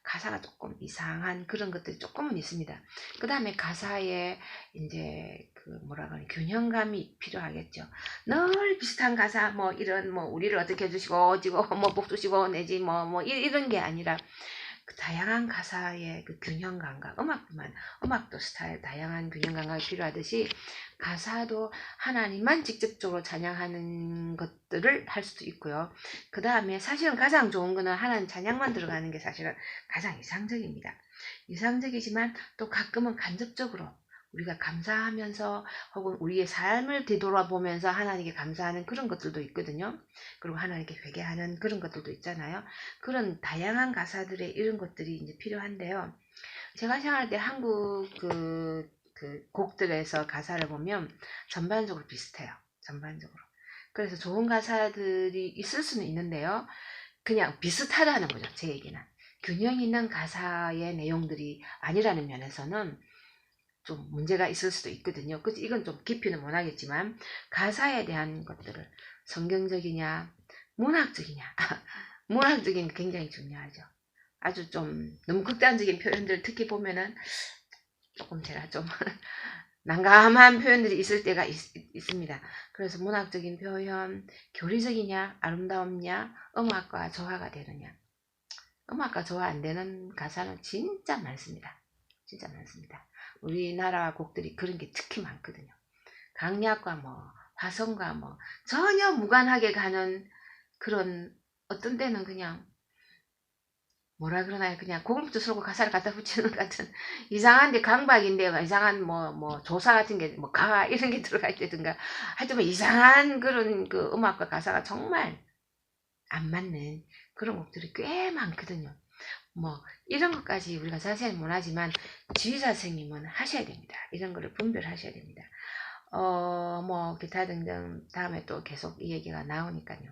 [SPEAKER 1] 가사가 조금 이상한 그런 것들이 조금은 있습니다. 그 다음에 가사에 이제 그 뭐라 그러니 균형감이 필요하겠죠. 늘 비슷한 가사 뭐 이런 뭐 우리를 어떻게 해주시고 어지고 뭐 복 주시고 내지 뭐 이런 게 아니라 그 다양한 가사의 그 균형감과 음악도 스타일 다양한 균형감각이 필요하듯이 가사도 하나님만 직접적으로 찬양하는 것들을 할 수도 있고요. 그 다음에 사실은 가장 좋은 거는 하나님 찬양만 들어가는 게 사실은 가장 이상적입니다. 이상적이지만 또 가끔은 간접적으로 우리가 감사하면서 혹은 우리의 삶을 되돌아보면서 하나님께 감사하는 그런 것들도 있거든요. 그리고 하나님께 회개하는 그런 것들도 있잖아요. 그런 다양한 가사들의 이런 것들이 이제 필요한데요. 제가 생각할 때 한국 그 곡들에서 가사를 보면 전반적으로 비슷해요. 전반적으로. 그래서 좋은 가사들이 있을 수는 있는데요. 그냥 비슷하다는 거죠. 제 얘기는. 균형 있는 가사의 내용들이 아니라는 면에서는 좀 문제가 있을 수도 있거든요. 그래서 이건 좀 깊이는 못 하겠지만 가사에 대한 것들을 성경적이냐 문학적이냐 문학적인 게 굉장히 중요하죠. 아주 좀 너무 극단적인 표현들 특히 보면은 조금 제가 좀 난감한 표현들이 있을 때가 있습니다. 그래서 문학적인 표현, 교리적이냐 아름다움냐 음악과 조화가 되느냐 음악과 조화 안 되는 가사는 진짜 많습니다. 진짜 많습니다. 우리나라 곡들이 그런 게 특히 많거든요. 강약과 뭐 화성과 뭐 전혀 무관하게 가는 그런 어떤 때는 그냥 뭐라 그러나요? 그냥 고급도 쓰고 가사를 갖다 붙이는 것 같은 이상한데 강박인데 이상한 뭐 조사 같은 게 뭐 가 이런 게 들어갈 때든가 하여튼 뭐 이상한 그런 그 음악과 가사가 정말 안 맞는 그런 곡들이 꽤 많거든요. 뭐 이런 것까지 우리가 자세히 못하지만 지휘자 선생님은 하셔야 됩니다. 이런 거를 분별하셔야 됩니다. 뭐 기타 등등 다음에 또 계속 이 얘기가 나오니까요.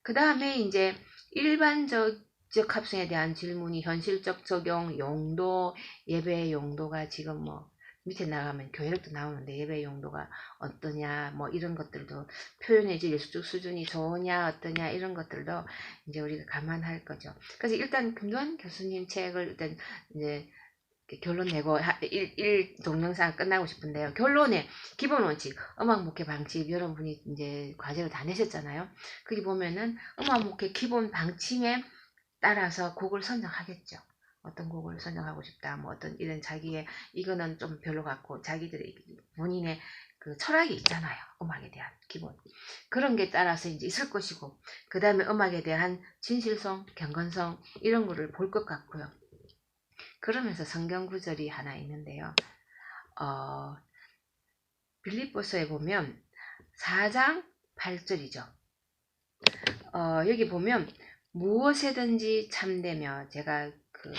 [SPEAKER 1] 그 다음에 이제 일반적 합성에 대한 질문이 현실적 적용, 용도, 예배 용도가 지금 뭐 밑에 나가면 교회력도 나오는데 예배 용도가 어떠냐 뭐 이런 것들도 표현의 질 예술적 수준이 좋으냐 어떠냐 이런 것들도 이제 우리가 감안할 거죠. 그래서 일단 금도환 교수님 책을 일단 이제 결론 내고 일 동영상 끝나고 싶은데요. 결론에 기본 원칙, 음악 목회 방침 여러분이 이제 과제로 다 내셨잖아요. 거기 보면은 음악 목회 기본 방침에 따라서 곡을 선정하겠죠. 어떤 곡을 선정하고 싶다, 뭐 어떤 이런 자기의 이거는 좀 별로 같고 자기들의 본인의 그 철학이 있잖아요. 음악에 대한 기본 그런 게 따라서 이제 있을 것이고, 그 다음에 음악에 대한 진실성, 경건성 이런 거를 볼 것 같고요. 그러면서 성경 구절이 하나 있는데요. 빌립보서에 보면 4장 8절이죠. 여기 보면 무엇에든지 참되며, 제가 그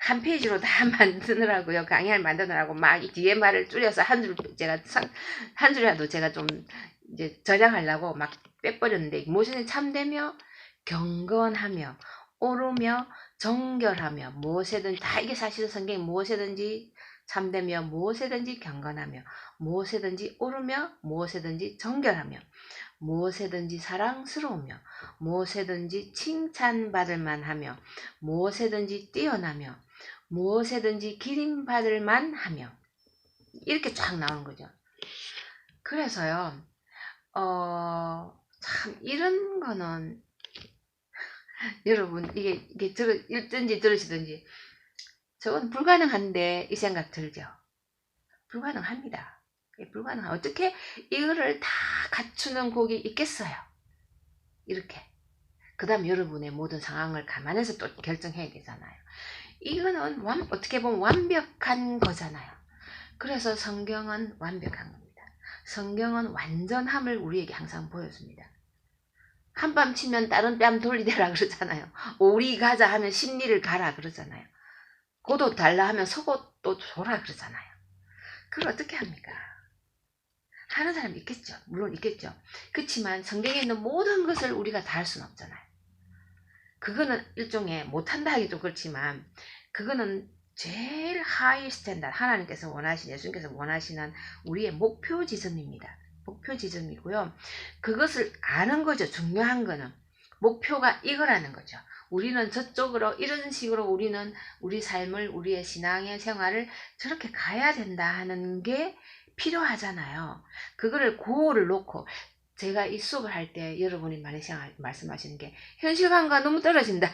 [SPEAKER 1] 한 페이지로 다 만드느라고요. 강의를 만드느라고 막 뒤에 말을 줄여서 한 줄이라도 제가 좀 이제 저장하려고 막 빼버렸는데, 무엇에든지 참되며 경건하며 오르며 정결하며, 무엇에든지 다 이게 사실은 성경이 무엇에든지 참되며 무엇에든지 경건하며 무엇에든지 오르며 무엇에든지 정결하며 무엇에든지 사랑스러우며 무엇에든지 칭찬받을 만하며 무엇에든지 뛰어나며 무엇에든지 기림받을 만하며, 이렇게 쫙 나오는 거죠. 그래서요, 참 이런 거는 여러분 이게 읽든지 들으시든지 저건 불가능한데 이 생각 들죠. 불가능합니다. 어떻게 이거를 다 갖추는 곡이 있겠어요. 이렇게. 그 다음 여러분의 모든 상황을 감안해서 또 결정해야 되잖아요. 이거는 어떻게 보면 완벽한 거잖아요. 그래서 성경은 완벽한 겁니다. 성경은 완전함을 우리에게 항상 보여줍니다. 한밤 치면 다른 뺨 돌리대라 그러잖아요. 오리 가자 하면 십리를 가라 그러잖아요. 고도 달라 하면 속옷도 줘라 그러잖아요. 그걸 어떻게 합니까? 하는 사람 있겠죠. 물론 있겠죠. 그렇지만 성경에 있는 모든 것을 우리가 다 할 수는 없잖아요. 그거는 일종의 못한다 하기 좀 그렇지만 그거는 제일 하이 스탠다드, 하나님께서 원하시는, 예수님께서 원하시는 우리의 목표 지점입니다. 목표 지점이고요. 그것을 아는 거죠. 중요한 거는 목표가 이거라는 거죠. 우리는 저쪽으로 이런 식으로 우리는 우리 삶을, 우리의 신앙의 생활을 저렇게 가야 된다 하는 게 필요하잖아요. 그거를 고를 놓고, 제가 이 수업을 할 때 여러분이 많이 말씀하시는 게 현실감과 너무 떨어진다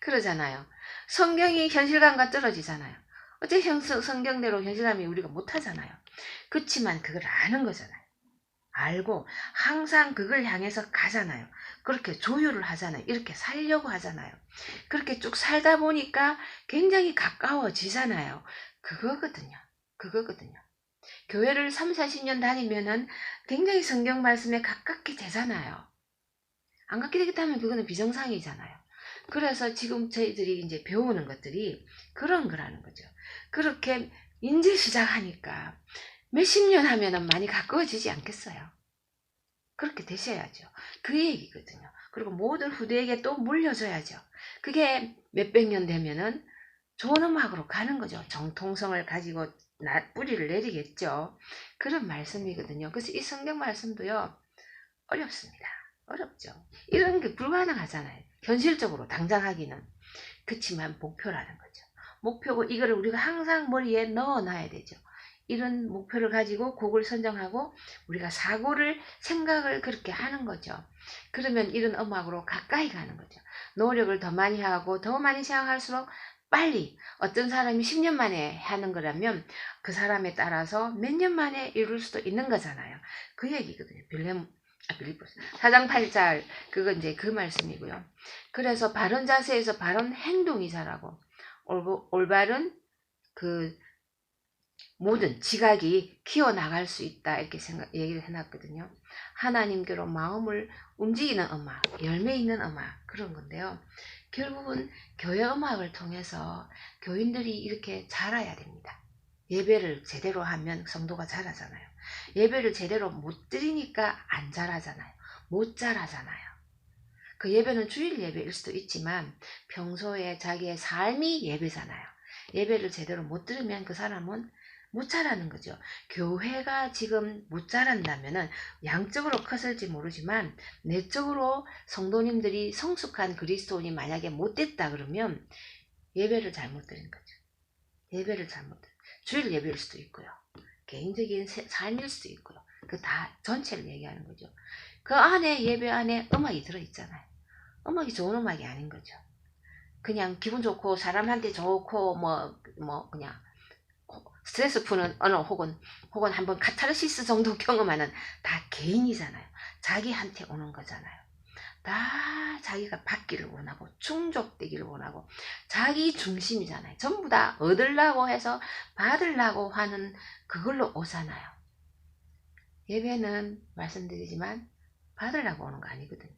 [SPEAKER 1] 그러잖아요. 성경이 현실감과 떨어지잖아요. 어째 성경대로 현실감이 우리가 못하잖아요. 그렇지만 그걸 아는 거잖아요. 알고 항상 그걸 향해서 가잖아요. 그렇게 조율을 하잖아요. 이렇게 살려고 하잖아요. 그렇게 쭉 살다 보니까 굉장히 가까워지잖아요. 그거거든요. 교회를 3, 40년 다니면은 굉장히 성경 말씀에 가깝게 되잖아요. 안 갖게 되겠다면 그거는 비정상이잖아요. 그래서 지금 저희들이 이제 배우는 것들이 그런 거라는 거죠. 그렇게 이제 시작하니까 몇십 년 하면은 많이 가까워지지 않겠어요? 그렇게 되셔야죠. 그 얘기거든요. 그리고 모든 후대에게 또 물려줘야죠. 그게 몇백 년 되면은 좋은 음악으로 가는 거죠. 정통성을 가지고 뿌리를 내리겠죠. 그런 말씀이거든요. 그래서 이 성경 말씀도요, 어렵습니다. 어렵죠. 이런 게 불가능하잖아요. 현실적으로 당장 하기는. 그렇지만 목표라는 거죠. 목표고 이거를 우리가 항상 머리에 넣어놔야 되죠. 이런 목표를 가지고 곡을 선정하고 우리가 생각을 그렇게 하는 거죠. 그러면 이런 음악으로 가까이 가는 거죠. 노력을 더 많이 하고 더 많이 생각할수록 빨리, 어떤 사람이 10년 만에 하는 거라면 그 사람에 따라서 몇 년 만에 이룰 수도 있는 거잖아요. 그 얘기거든요. 빌립보서 4장 8절, 그건 이제 그 말씀이고요. 그래서 바른 자세에서 바른 행동이 자라고 올바른 그 모든 지각이 키워나갈 수 있다, 이렇게 얘기를 해놨거든요. 하나님께로 마음을 움직이는 음악, 열매 있는 음악, 그런 건데요. 결국은 교회 음악을 통해서 교인들이 이렇게 자라야 됩니다. 예배를 제대로 하면 성도가 자라잖아요. 예배를 제대로 못 드리니까 안 자라잖아요. 못 자라잖아요. 그 예배는 주일 예배일 수도 있지만 평소에 자기의 삶이 예배잖아요. 예배를 제대로 못 들으면 그 사람은 못 자라는 거죠. 교회가 지금 못 자란다면은 양적으로 컸을지 모르지만 내적으로 성도님들이 성숙한 그리스도인이 만약에 못 됐다 그러면 예배를 잘못 드린 거죠. 예배를 잘못, 주일 예배일 수도 있고요. 개인적인 삶일 수도 있고요. 그 다 전체를 얘기하는 거죠. 그 안에 예배 안에 음악이 들어있잖아요. 음악이 좋은 음악이 아닌 거죠. 그냥 기분 좋고 사람한테 좋고 그냥 스트레스 푸는 언어 혹은 한번 카타르시스 정도 경험하는 다 개인이잖아요. 자기한테 오는 거잖아요. 다 자기가 받기를 원하고 충족되기를 원하고 자기 중심이잖아요. 전부 다 얻으려고 해서 받으려고 하는 그걸로 오잖아요. 예배는 말씀드리지만 받으려고 오는 거 아니거든요.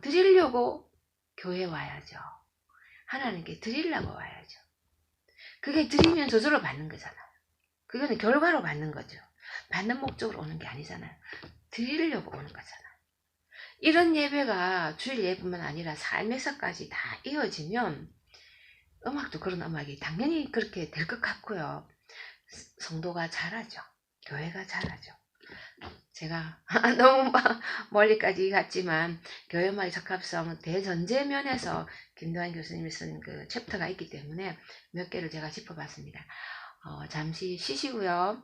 [SPEAKER 1] 드리려고 교회 와야죠. 하나님께 드리려고 와야죠. 그게 드리면 저절로 받는 거잖아요. 그거는 결과로 받는 거죠. 받는 목적으로 오는 게 아니잖아요. 드리려고 오는 거잖아요. 이런 예배가 주일 예배뿐만 아니라 삶에서까지 다 이어지면 음악도 그런 음악이 당연히 그렇게 될 것 같고요. 성도가 잘하죠. 교회가 잘하죠. 제가 너무 멀리까지 갔지만 교회 음악의 적합성 대전제면에서 김도환 교수님이 쓴 그 챕터가 있기 때문에 몇 개를 제가 짚어봤습니다. 잠시 쉬시고요.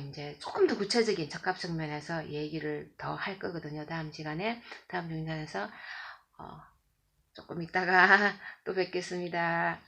[SPEAKER 1] 이제 조금 더 구체적인 적합성 면에서 얘기를 더 할 거거든요. 다음 시간에, 다음 중간에서 조금 있다가 또 뵙겠습니다.